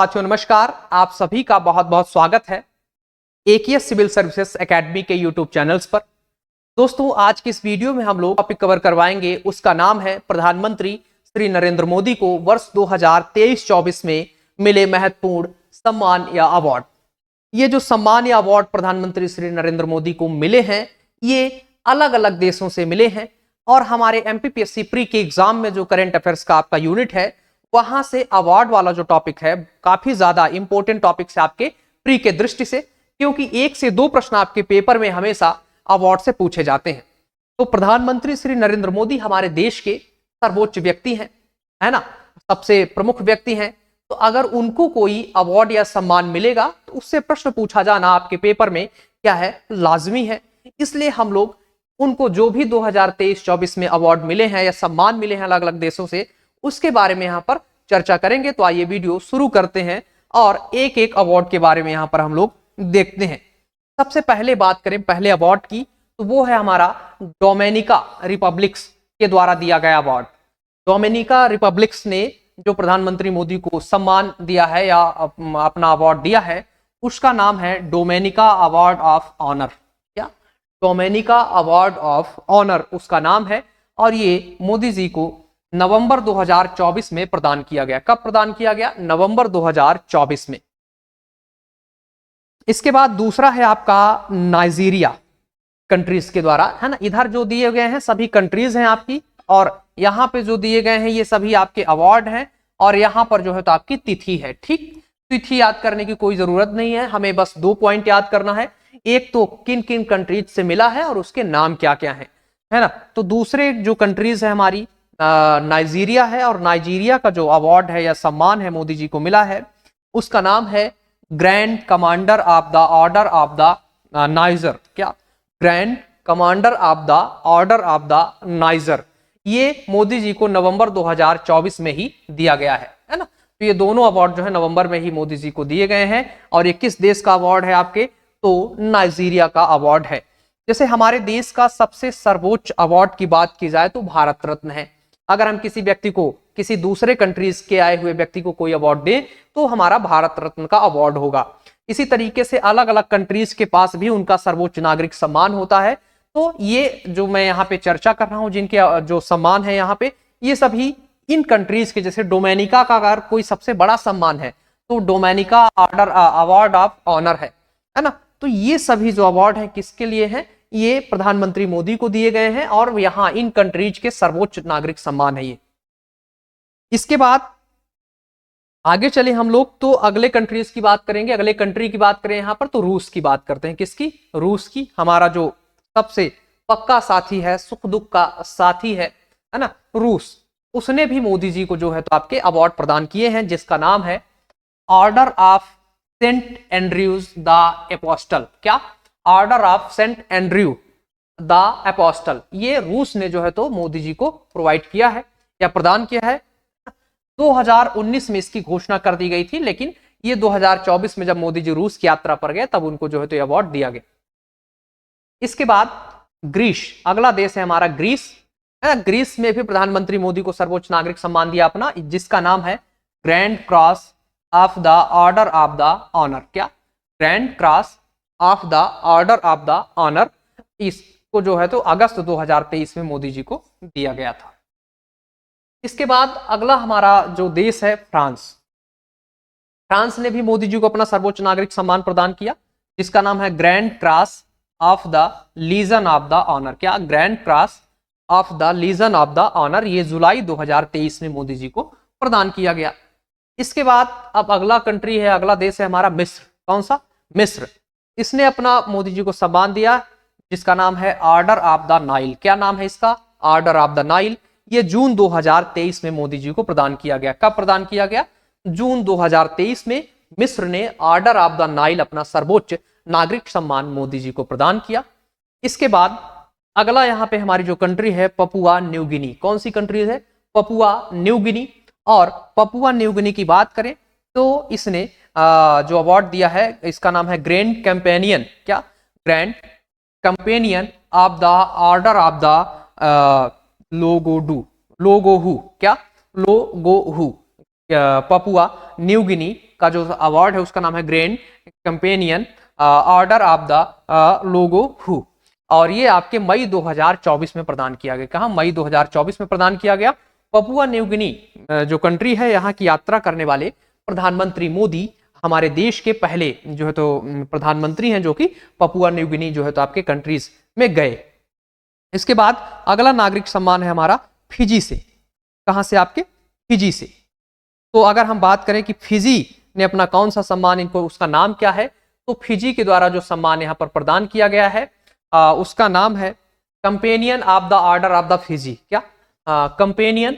साथियों नमस्कार, आप सभी का बहुत बहुत स्वागत है एकेएस सिविल सर्विसेज एकेडमी के यूट्यूब चैनल्स पर। दोस्तों, आज की इस वीडियो में हम लोग टॉपिक कवर करवाएंगे, उसका नाम है प्रधानमंत्री श्री नरेंद्र मोदी को वर्ष 2023-24 में मिले महत्वपूर्ण सम्मान या अवार्ड। ये जो सम्मान या अवार्ड प्रधानमंत्री श्री नरेंद्र मोदी को मिले हैं, ये अलग अलग देशों से मिले हैं और हमारे एमपीपीएससी प्री के एग्जाम में जो करंट अफेयर्स का आपका यूनिट है, वहां से अवार्ड वाला जो टॉपिक है काफी ज्यादा इंपॉर्टेंट टॉपिक है आपके प्री के दृष्टि से, क्योंकि 1 से 2 प्रश्न आपके पेपर में हमेशा अवार्ड से पूछे जाते हैं। तो प्रधानमंत्री श्री नरेंद्र मोदी हमारे देश के सर्वोच्च व्यक्ति हैं, है ना, सबसे प्रमुख व्यक्ति हैं। तो अगर उनको कोई अवार्ड या सम्मान मिलेगा तो उससे प्रश्न पूछा जाना आपके पेपर में क्या है, लाजमी है। इसलिए हम लोग उनको जो भी 2023-24 में अवार्ड मिले हैं या सम्मान मिले हैं अलग अलग देशों से, उसके बारे में यहां पर चर्चा करेंगे। तो आइए वीडियो शुरू करते हैं और एक एक अवार्ड के बारे में यहां पर हम लोग देखते हैं। सबसे पहले बात करें पहले अवार्ड की, तो वो है हमारा डोमिनिका रिपब्लिक्स के द्वारा दिया गया अवार्ड। डोमिनिका रिपब्लिक्स ने जो प्रधानमंत्री मोदी को सम्मान दिया है या अपना अवार्ड दिया है, उसका नाम है डोमिनिका अवार्ड ऑफ ऑनर। क्या? डोमिनिका अवार्ड ऑफ ऑनर उसका नाम है और ये मोदी जी को नवंबर 2024 में प्रदान किया गया। कब प्रदान किया गया? नवंबर 2024 में। इसके बाद दूसरा है आपका नाइजीरिया कंट्रीज के द्वारा, है ना। इधर जो दिए गए हैं सभी कंट्रीज हैं आपकी, और यहां पे जो दिए गए हैं ये सभी आपके अवार्ड हैं, और यहां पर जो है तो आपकी तिथि है। ठीक, तिथि याद करने की कोई जरूरत नहीं है, हमें बस 2 पॉइंट याद करना है। एक तो किन किन कंट्रीज से मिला है और उसके नाम क्या क्या है ना। तो दूसरे जो कंट्रीज है हमारी नाइजीरिया है, और नाइजीरिया का जो अवार्ड है या सम्मान है मोदी जी को मिला है, उसका नाम है grand commander of the order of the Niger. क्या? Grand commander of the order of the Niger. ये मोदी जी को नवंबर 2024 में ही दिया गया है ना। तो ये दोनों अवार्ड जो है नवंबर में ही मोदी जी को दिए गए हैं। और ये किस देश का अवार्ड है आपके? तो नाइजीरिया का अवार्ड है। जैसे हमारे देश का सबसे सर्वोच्च अवार्ड की बात की जाए तो भारत रत्न है। अगर हम किसी व्यक्ति को, किसी दूसरे कंट्रीज के आए हुए व्यक्ति को कोई अवार्ड दें तो हमारा भारत रत्न का अवार्ड होगा। इसी तरीके से अलग अलग कंट्रीज के पास भी उनका सर्वोच्च नागरिक सम्मान होता है। तो ये जो मैं यहाँ पे चर्चा कर रहा हूँ, जिनके जो सम्मान है यहाँ पे, ये सभी इन कंट्रीज के, जैसे डोमिनिका का अगर कोई सबसे बड़ा सम्मान है तो Dominica order award of honour है ना। तो ये सभी जो अवार्ड है किसके लिए है? ये प्रधानमंत्री मोदी को दिए गए हैं और यहां इन कंट्रीज के सर्वोच्च नागरिक सम्मान है ये। इसके बाद आगे चले हम लोग तो अगले कंट्रीज की बात करेंगे। अगले कंट्री की बात करें यहां पर तो रूस की बात करते हैं। किसकी? रूस की। हमारा जो सबसे पक्का साथी है, सुख दुख का साथी है ना, रूस। उसने भी मोदी जी को जो है तो आपके अवार्ड प्रदान किए हैं, जिसका नाम है order of Saint Andrews the apostle. क्या? Order of Saint Andrew the apostle. ये रूस ने जो है तो मोदी जी को प्रोवाइड किया है या प्रदान किया है। 2019 में इसकी घोषणा कर दी गई थी, लेकिन ये 2024 में जब मोदी जी रूस की यात्रा पर गए तब उनको जो है तो ये अवार्ड दिया गया। इसके बाद ग्रीस, अगला देश है हमारा ग्रीस। ग्रीस में भी प्रधानमंत्री मोदी को सर्वोच्च नागरिक सम्मान दिया अपना, जिसका नाम है grand cross of the order of the honour. क्या? Grand cross of the order of the honour. इसको जो है तो अगस्त 2023 में मोदी जी को दिया गया था। इसके बाद अगला हमारा जो देश है फ्रांस। फ्रांस ने भी मोदी जी को अपना सर्वोच्च नागरिक सम्मान प्रदान किया, जिसका नाम है grand cross of the legion of the honour. क्या? Grand cross of the legion of the honour. ये जुलाई 2023 में मोदी जी को प्रदान किया गया। इसके बाद अब अगला कंट्री है, अगला देश है हमारा मिस्र। कौन सा? मिस्र। इसने अपना मोदी जी को सम्मान दिया, जिसका नाम है ऑर्डर ऑफ द नाइल। क्या नाम है इसका? Order of the Nile. ये जून 2023 में मोदी जी को प्रदान किया गया। कब प्रदान किया गया? जून 2023 में मिस्र ने ऑर्डर ऑफ द नाइल अपना सर्वोच्च नागरिक सम्मान मोदी जी को प्रदान किया। इसके बाद अगला यहाँ पे हमारी जो कंट्री है पपुआ न्यू गिनी। कौन सी कंट्री है? Papua New Guinea. और पपुआ न्यू गिनी की बात करें तो इसने जो अवार्ड दिया है इसका नाम है ग्रैंड कैंपेनियन। क्या? Grand companion of the order of the Logohu. Logohu. क्या? लोगोहू। पपुआ न्यू गिनी का जो अवार्ड है उसका नाम है grand companion order of the logo who, और ये आपके मई 2024 में प्रदान किया गया। कहा? मई 2024 में प्रदान किया गया। पपुआ न्यू गिनी जो कंट्री है, यहाँ की यात्रा करने वाले प्रधानमंत्री मोदी हमारे देश के पहले जो है तो प्रधानमंत्री हैं जो कि पपुआ न्यू गिनी जो है तो आपके कंट्रीज में गए। इसके बाद अगला नागरिक सम्मान है हमारा फिजी से। कहां से? आपके फिजी से। तो अगर हम बात करें कि फिजी ने अपना कौन सा सम्मान, इनको उसका नाम क्या है, तो फिजी के द्वारा जो सम्मान यहाँ पर प्रदान किया गया है उसका नाम है companion of the order of the Fiji. क्या? Companion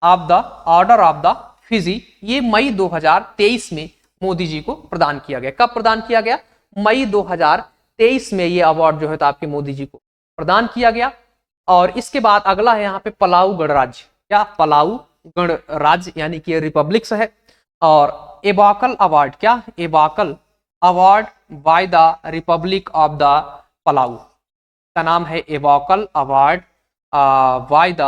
of the order of the Fiji. ये मई 2023 में मोदी जी को प्रदान किया गया। कब प्रदान किया गया? मई 2023 में ये अवार्ड जो है तो आपके मोदी जी को प्रदान किया गया। और इसके बाद अगला है यहाँ पे पलाऊ गणराज्य। क्या? पलाऊ गणराज्य यानी कि रिपब्लिक्स है। और एबाकल अवार्ड। क्या? एबाकल award by the Republic of the Palau का नाम है एबाकल award by the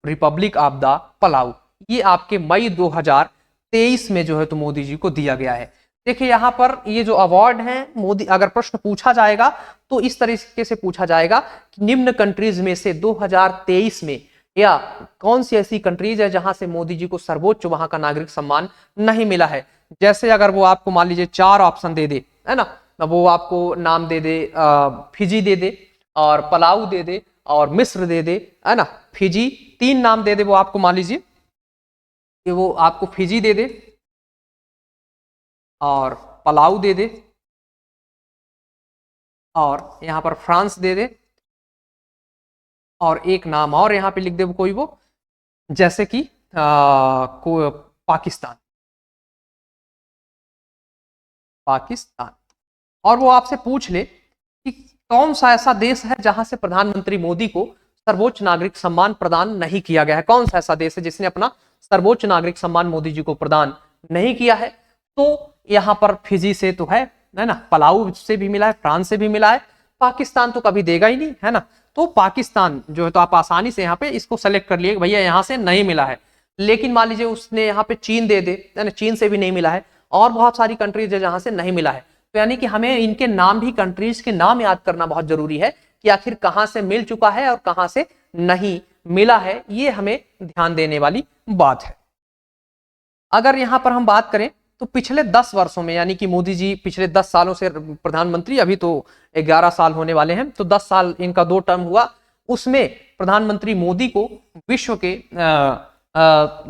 Republic of the Palau. ये आपके मई 2023 में जो है तो मोदी जी को दिया गया है। देखिए यहाँ पर ये जो अवार्ड है मोदी, अगर प्रश्न पूछा जाएगा तो इस तरीके से पूछा जाएगा कि निम्न कंट्रीज में से 2023 में या कौन सी ऐसी कंट्रीज है जहां से मोदी जी को सर्वोच्च वहां का नागरिक सम्मान नहीं मिला है। जैसे अगर वो आपको मान लीजिए 4 ऑप्शन दे दे, है ना, वो आपको नाम दे दे, फिजी दे दे और पलाऊ दे दे और मिस्र दे दे, है ना, फिजी 3 नाम दे दे, वो आपको मान लीजिए कि वो आपको फिजी दे दे और पलाऊ दे दे और यहां पर फ्रांस दे दे और एक नाम और यहां पे लिख दे कोई वो, जैसे कि पाकिस्तान। और वो आपसे पूछ ले कि कौन सा ऐसा देश है जहां से प्रधानमंत्री मोदी को सर्वोच्च नागरिक सम्मान प्रदान नहीं किया गया है। कौन सा ऐसा देश है जिसने अपना सर्वोच्च नागरिक सम्मान मोदी जी को प्रदान नहीं किया है? तो यहां पर फिजी से तो है ना, पलाऊ से भी मिला है, फ्रांस से भी मिला है, पाकिस्तान तो कभी देगा ही नहीं, है ना। तो पाकिस्तान जो है तो आप आसानी से यहाँ पे इसको सेलेक्ट कर लिए, भैया यहाँ से नहीं मिला है। लेकिन मान लीजिए उसने यहाँ पे चीन दे दे, यानी चीन से भी नहीं मिला है, और बहुत सारी कंट्रीज है जहां से नहीं मिला है। तो यानी कि हमें इनके नाम भी, कंट्रीज के नाम याद करना बहुत जरूरी है कि आखिर कहां से मिल चुका है और कहां से नहीं मिला है, ये हमें ध्यान देने वाली बात है। अगर यहां पर हम बात करें तो पिछले 10 वर्षों में, यानी कि मोदी जी पिछले 10 सालों से प्रधानमंत्री, अभी तो 11 साल होने वाले हैं, तो 10 साल इनका 2 टर्म हुआ, उसमें प्रधानमंत्री मोदी को विश्व के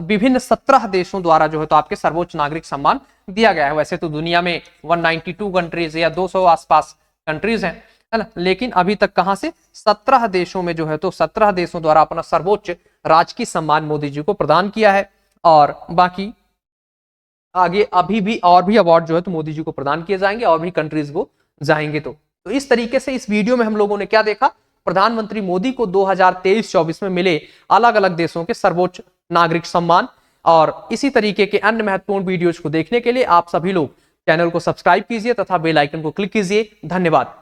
विभिन्न 17 देशों द्वारा जो है तो आपके सर्वोच्च नागरिक सम्मान दिया गया है। वैसे तो दुनिया में 192 कंट्रीज या 200 आसपास कंट्रीज हैं, है ना, लेकिन अभी तक कहां से 17 देशों में जो है तो 17 देशों द्वारा अपना सर्वोच्च राजकीय सम्मान मोदी जी को प्रदान किया है। और बाकी आगे अभी भी और भी अवार्ड जो है तो मोदी जी को प्रदान किए जाएंगे और भी कंट्रीज को जाएंगे। तो इस तरीके से इस वीडियो में हम लोगों ने क्या देखा, प्रधानमंत्री मोदी को 2023-24 में मिले अलग अलग देशों के सर्वोच्च नागरिक सम्मान। और इसी तरीके के अन्य महत्वपूर्ण वीडियोज को देखने के लिए आप सभी लोग चैनल को सब्सक्राइब कीजिए तथा बेल आइकन को क्लिक कीजिए। धन्यवाद।